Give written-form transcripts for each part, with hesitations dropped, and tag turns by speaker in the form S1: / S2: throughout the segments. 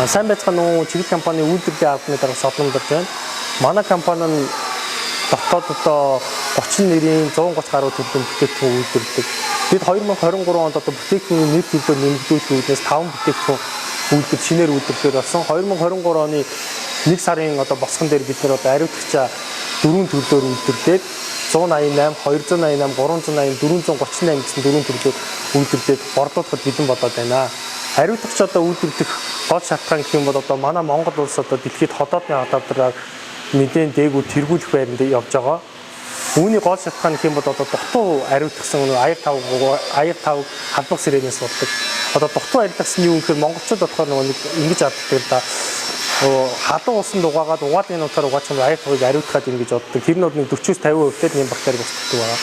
S1: Сайн байцгаана уу? Чиглэл компани үйлдвэрлэлийн албаны дарга Солонгорд байна. Манай компани нь дотоод одоо 30 нэрийн 130 гаруй төрлийн бүтээгдэхүүн үйлдвэрлэдэг. Бид 2023 онд одоо бүтээгдэхүүний нэр төлбөр нэмэгдүүлэх үүднээс 5 бүтээгдэхүүн үйлдвэр шинээр үйлдвэрлэхээр болсон. 2023 оны 1 сарын одоо босгон дээр бид нэр одоо ариутгачаа 4 төрлөөр үйлдвэрлээд 188, 288, 380, 438 гэсэн 4 төрлөөр үйлдвэрлээд борлуулахад бэлэн болоод байна. Ариутгач одоо үйлдвэрлэх гол шалтгаан гэх юм бол одоо манай Монгол улс одоо дэлхийд ходоодны хадгалдраар мэдэн дээгүүр тэргүүлэх байранд явж байгаа. Үүний гол шалтгаан гэх юм бол одоо дутуу ариутгсан аяр тав халбах сэрээнээс болдог. Одоо дутуу ариутгсан юу гэхээр монголчууд болохоор нэг ингэж алддаг л да. Халуун усанд угаагаад угаалгын нутгаар угаачсан аяр тавыг ариутгаад ингэж боддог. Тэр нь бол нэг 40-50% дээр нэм бактери босддог байгаа.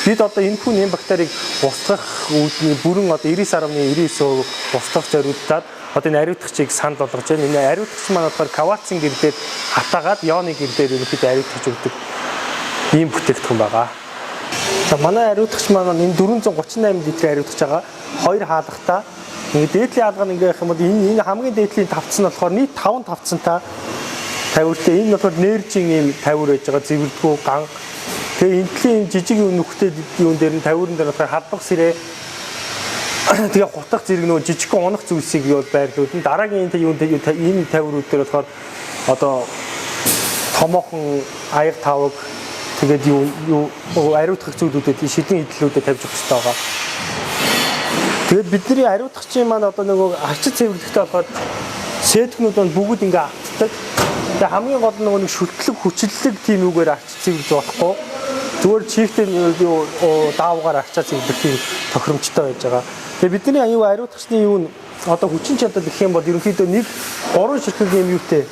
S1: Бид одоо энэ хүн нэм бактерийг устгах үүдний бүрэн одоо 99.99% устгах зорилттой одоо энэ ариутгачийг санал болгож байна. Энэ ариутгач маань болохоор кварцын гэрлээр хатаагаад ионы гэрлээр ерөнхийдөө ариутгаж өгдөг ийм бүтээгдэхүүн байгаа. За манай ариутгач маань энэ 438 литрийн ариутгаж байгаа. Хоёр хаалгатай. Ингээд дээдлийн хаалга нь ингээ гэх юм бол энэ хамгийн дээдлийн тавцсан нь болохоор нийт 5 тавцантай тавиртай. Энэ нь болохоор нэржийн ийм тавир байж байгаа. Зэвэрдгүү ган. Тэгээ энтлийн жижиг нүхтэй юун дээр нь тавирын дээр болохоор халбах сэрээ тэгээ хутах зэрэг нөгөө жижиг унах зүйлсийг юу байрлуулна. Дараагийн энэ тавирууд дээр болохоор одоо томоохон аяр тавг тэгээд юу ариутгах зүйлүүдэд шидэн идлүүдэд тавьж өгөх хэрэгтэй байгаа. Тэгээд бидний ариутгачийн маань одоо нөгөө арчид цэвэрлэгтэй болохоор сэтгнүүд нь бүгд ингээ автдаг. Тэгээ хамгийн гол нь нөгөө нэг шүтлэг хүчлэлэг тийм үгээр арчид цэвэрлж болохгүй. Зүгээр чигтэй юу даавгаар арчаа цэвэрлэх тийм тохиромжтой байж байгаа. Тэгээ бидний аюу ариутгачны юу нь одоо хүчин чадал гэх юм бол ерөнхийдөө нэг 3 ширхэг юм юутэй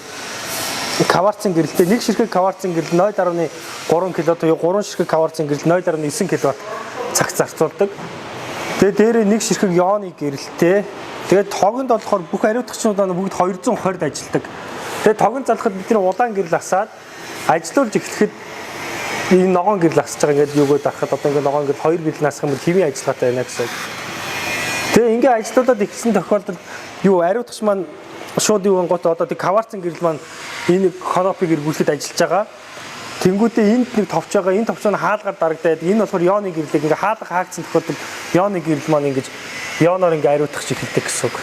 S1: кварцын гэрэлтэй нэг ширхэг кварцын гэрэл 0.3 кВт буюу 3 ширхэг кварцын гэрэл 0.9 кВт цаг зарцуулдаг. Тэгээ дээрээ нэг ширхэг ионы гэрэлтэй. Тэгээд тогонд болохоор бүх ариутгачнууд бүгд 220-д ажилладаг. Тэгээд тогонд залхад бидний улаан гэрэл асаад ажиллуулж эхлэхэд энэ ногоон гэрэл асаж байгаа ингээд юугаа дарахад одоо ингээд ногоон гэрэл 2 гэрэл асах юм бол хэвийн ажиллагаатай байна гэсэн. Тэгээ ингээд ажиллуулаад ихсэн тохиолдолд юу ариутгач маань шууд юу гот одоо тэг кварцын гэрэл маань энэ конопиг эргүүлэхэд ажиллаж байгаа. Тэнгүүдээ энд нэг товч байгаа. Энэ товч нь хаалгаар дарагдаад энэ болохоор ионы гэрлийг ингээд хаалга хаагдсан тохиолдолд ионы гэрэл маань ингэж ионоор ингээд ариутгах эхэлдэг гэсэн үг.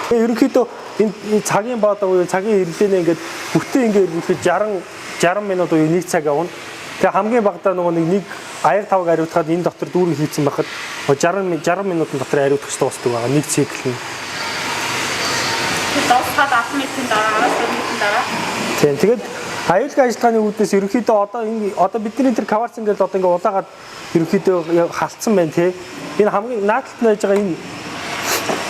S1: Тэгээ ерөнхийдөө энэ цагийн баада уу цагийн хэрлэнээ ингээд бүтэн ингээд эргүүлэхэд 60 минут уу 1 цаг явна. Тэгээ хамгийн багадаа нөгөө нэг аяр тавг ариутгаад энэ дотор дүүрэн хийцэн байхад 60 минутын дотор ариутгах дуустдаг байгаа. Нэг цикл нь.
S2: Дуусгаад 10 минутын дараа, 10 минутын дараа.
S1: Тэгээд аюулгүй ажиллагааны үүднээс ерөнхийдөө одоо бидний тэр кварцын гэрэл одоо ингээ улаагаад ерөнхийдөө халтсан байна тий. Энэ хамгийн наадталт нь байж байгаа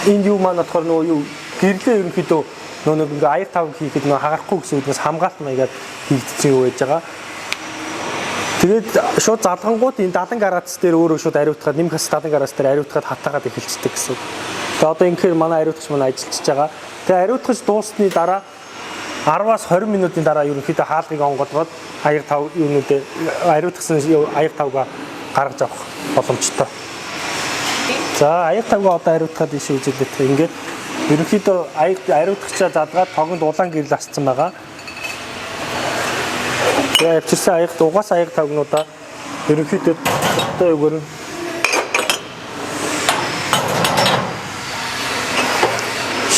S1: энэ юу маань болохоор нөгөө юу гэрлээ ерөнхийдөө нөгөө ингээ аяр тавг хийхэд нөгөө хагарахгүй гэсэн үгнээс хамгаалт маягаар хийгдсэн юу байж байгаа. Тэгээд шууд залгангууд энэ 70 градус дээр өөрөө шууд ариутгаад нэмэхс 70 градус дээр ариутгаад хатаагаад эхэлцдэг гэсэн. Тэгээд одоо инхээр манай ариутгач маань ажиллаж байгаа. Тэгээд ариутгач дуусны дараа 10-аас 20 минутын дараа ерөнхийдөө хаалгыг онгоолгоод аяр тав юунуудээ ариутгсан аяр тавга гаргаж авах боломжтой. За аяр тавга одоо ариутгаад ийш үзүүлээд ингээд ерөнхийдөө ариутгачаа задгаад тогонд улаан гэрэл асцсан байгаа. Тэгээ авчирсан угаас аяр тавгнуудаа ерөнхийдөө одоо юугаар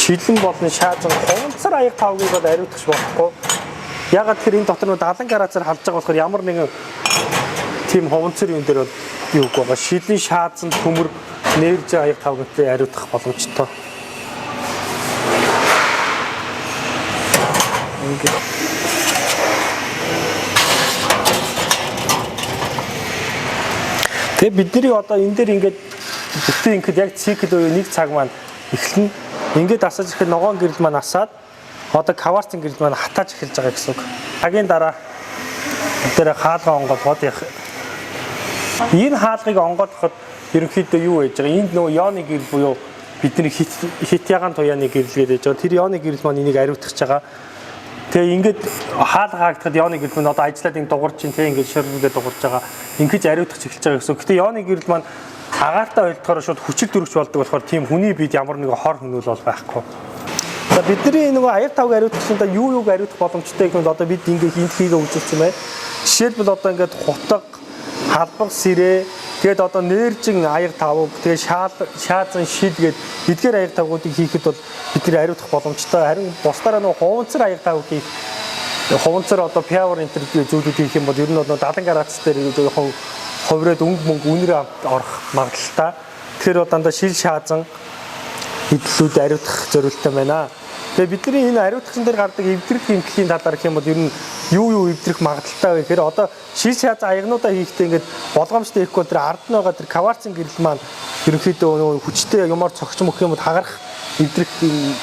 S1: шилэн болон шаазан хонцор аяр тавгийг бол ариутгах болохгүй. Ягаад тэр энэ дотор нь 70 градусаар халж байгаа болохоор ямар нэгэн тийм хонцор юм дээр бол юу байгаа. Шилэн шаазан төмөр нэрж аяр тавгтай ариутгах боломжтой. Ингээд тэгээ бидний одоо энэ дээр ингээд бүтэн ингээд яг цикл үе 1 цаг маань эхэлнэ. Ингээд асаж ирэхэд ногоон гэрэл маань асаад одоо кварцын гэрэл маань хатааж эхэлж байгаа гэсэн үг. Хагийн дараа дээр хаалга онгоолгоод явах. Энэ хаалгыг онгоолгоход ерөнхийдөө юу байж байгаа? Энд нөгөө ионы гэрэл буюу бидний хит ягаан туяаны гэрэл гэж байгаа. Тэр ионы гэрэл маань энийг ариутгах байгаа. Тэгээ ингээд хаалга хаагдахад ионы гэрэл маань одоо ажиллаад ингэ дуурч чинь тэг ингээд ширнэгээ дуурж байгаа. Ингэж ариутгах эхэлж байгаа гэсэн. Гэтэ ионы гэрэл маань агаартай ойлгохоор шууд хүчил дөрвч болдог болохоор тийм хүний бид ямар нэг хор хөнөөл бол байхгүй. За бидний нөгөө аяр тавг ариутгачдаа юу ариутгах боломжтой гэх юм одоо бид ингээ хийгээ үзүүлж юм байна. Жишээлбэл одоо ингээд хутаг, халбаг сэрээ, тэгээд одоо нээржин аяр тавг, тэгээд шаазан шил гээд эдгээр аяр тавгуудыг хийхэд бол бидний ариутгах боломжтой. Харин бусдаараа нөгөө хуванцар аяр тавг хийх хуванцар одоо пиавер энтер зүйлүүд хийх юм бол ер нь бол 70 градус дээр жоохон ховроод мөнгө үнэрээ орох магадлалтай. Тэгэхээр дандаа шил шаазан хэдлүүд ариутгах зорилттой байна. Тэгээ бидний энэ ариутгахын дээр гардаг эвдрэх хэмтлийн талаар гэх юм бол ер нь юу эвдрэх магадлалтай вэ гэхээр одоо шил шаазан аягнуудаа хийхдээ ингээд болгоомжтой хийхгүй бол тэр ард нь байгаа тэр каварцын гэрэл маань ерөнхийдөө хүчтэй юмар цогч мөх юм хагарах эвдрэх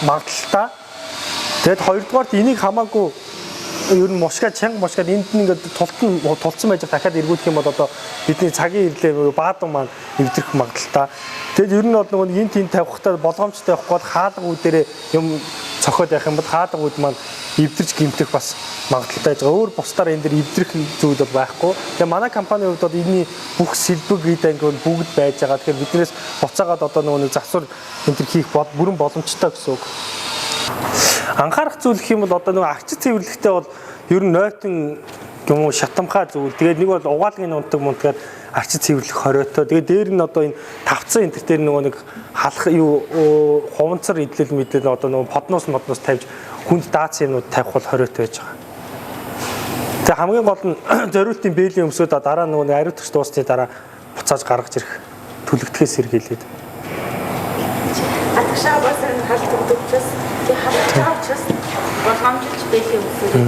S1: магадлалтай. Тэгэд хоёрдугаарт энийг хамаагүй ер нь мушгаад чанга мушгаад энд нь ингээд тулцсан байж дахиад эргүүлэх юм бол одоо бидний цагийн ирлээ баадам маань эвдрэх магадлалтай. Тэгэд ер нь бол нөгөө энэ тийм тавихтаа болгоомжтой явахгүй бол хаалга үүдээрээ юм цохоод явах юм бол хаалга үүд маань эвдэрч гимтэх бас магадлалтай байгаа. Өөр бусдаар энэ дэр эвдрэх зүйл бол байхгүй. Тэгээ манай компанийн хувьд бол энэний бүх сэлбэг гэдэг нь бүгд байж байгаа. Тэгэхээр биднээс буцаагаад одоо нөгөө засвар энэ төр хийх бүрэн боломжтой гэсэн үг. Анхаарах зүйл гэх юм бол одоо нөгөө арчид цэвэрлэгтэй бол ер нь нойтон юм уу шатамхаа зүйл. Тэгээд нэг бол угаалгын унтдаг мунтгаад арчид цэвэрлэх хориотой. Тэгээд дээр нь одоо энэ тавцсан энэ төр нөгөө нэг халах юу хуванцар идлэл мэдлэл одоо нөгөө подноос тавьж хүнд дац юмнууд тавих бол хориотой байж байгаа. Тэгээд хамгийн гол нь зориултын бээлийн өмсөд дараа нөгөө ариутгч дуусны дараа буцааж гаргаж ирэх төлөвлөгөөс сэргийлээд.
S2: Атгашаа бас энэ халт өгдөгчөөс тий хатгаач болгоомжлж бэлээ өгсөн.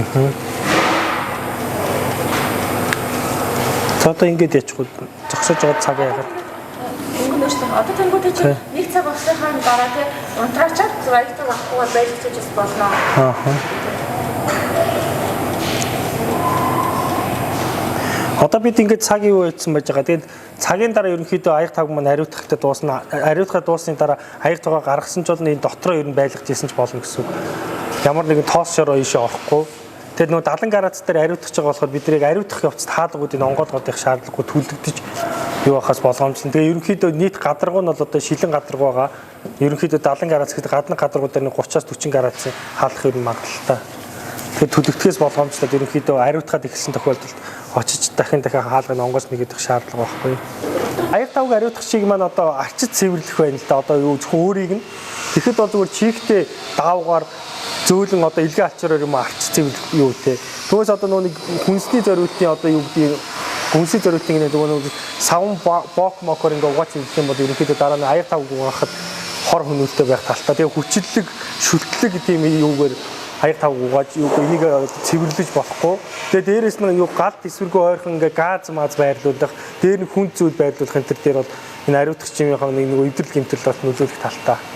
S1: Одоо ингэж ячихгүй зогсож байгаа цаг яагаад
S2: өнгөн өштэй одоо тэнгууд чи нэг цаг болсныхаа дараа тий унтраачаад зурагтаа авахгүй байлгаж болно. Одоо бид ингэж цаг юу хийсэн байж байгаа. Тэгээд цагийн дараа ерөнхийдөө аяг тавг маань ариутгахтай дуусна. Ариутгахад дуусны дараа аяг тавгаа гаргасан ч бол энэ дотроо ер нь байлгаж исэн ч болно гэсэн үг. Ямар нэгэн тоос шороо ийшээ орохгүй. Тэгээд нөгөө 70 градус дээр ариутгах байгаа болохоор биднийг ариутгах явцад хаалгуудыг онгоолгох шаардлагагүй түлэгдэж юу ахаас болгоомжлон. Тэгээ ерөнхийдөө нийт гадаргуу нь бол одоо шилэн гадаргуу байгаа. Ерөнхийдөө 70 градус гэдэг гадны гадаргуу дээр 30-аас 40 градусын хаалгах ер нь магадлалтай. Тэгээд түлэгдэхээс болгоомжлоод ерөнхийдөө ариутгаад ихсэн тохиолдолд очиж дахин хаалганы онгоос нэгдэх шаардлага байхгүй. Аяг тавг ариутгачийг маань одоо арчид цэвэрлэх байна л да. Одоо юу зөвхөн өөрийг нь тэгэхэд бол зүгээр чигтэй даавгаар зөөлөн одоо илгээ алчраар юм арчид цэвэрлэх юу те. Түүнээс одоо нэг хүнсний зориултын одоо юу гэдэг хүнсний зориултын нэг савн бок мокор ингээ угааж цэвэрлэх юм бол ерөнхийдөө дараа нь аяг тавг угаахад хор хөнөөлтөй байх талтай. Тэгээ хүчлэг, шүтлэг тийм юугаар аяг тавг угааж энийг цэвэрлэж болохгүй. Тэгээ дээрээс нь юу галт эсвэргүй ойрхон ингээ газ маз байрлуулах, дээр нь хүнд зүйл байрлуулах энэ төр дээр бол энэ ариутгчийн нэг эвдрэл гэмтэл бас нөлөөлөх талтай.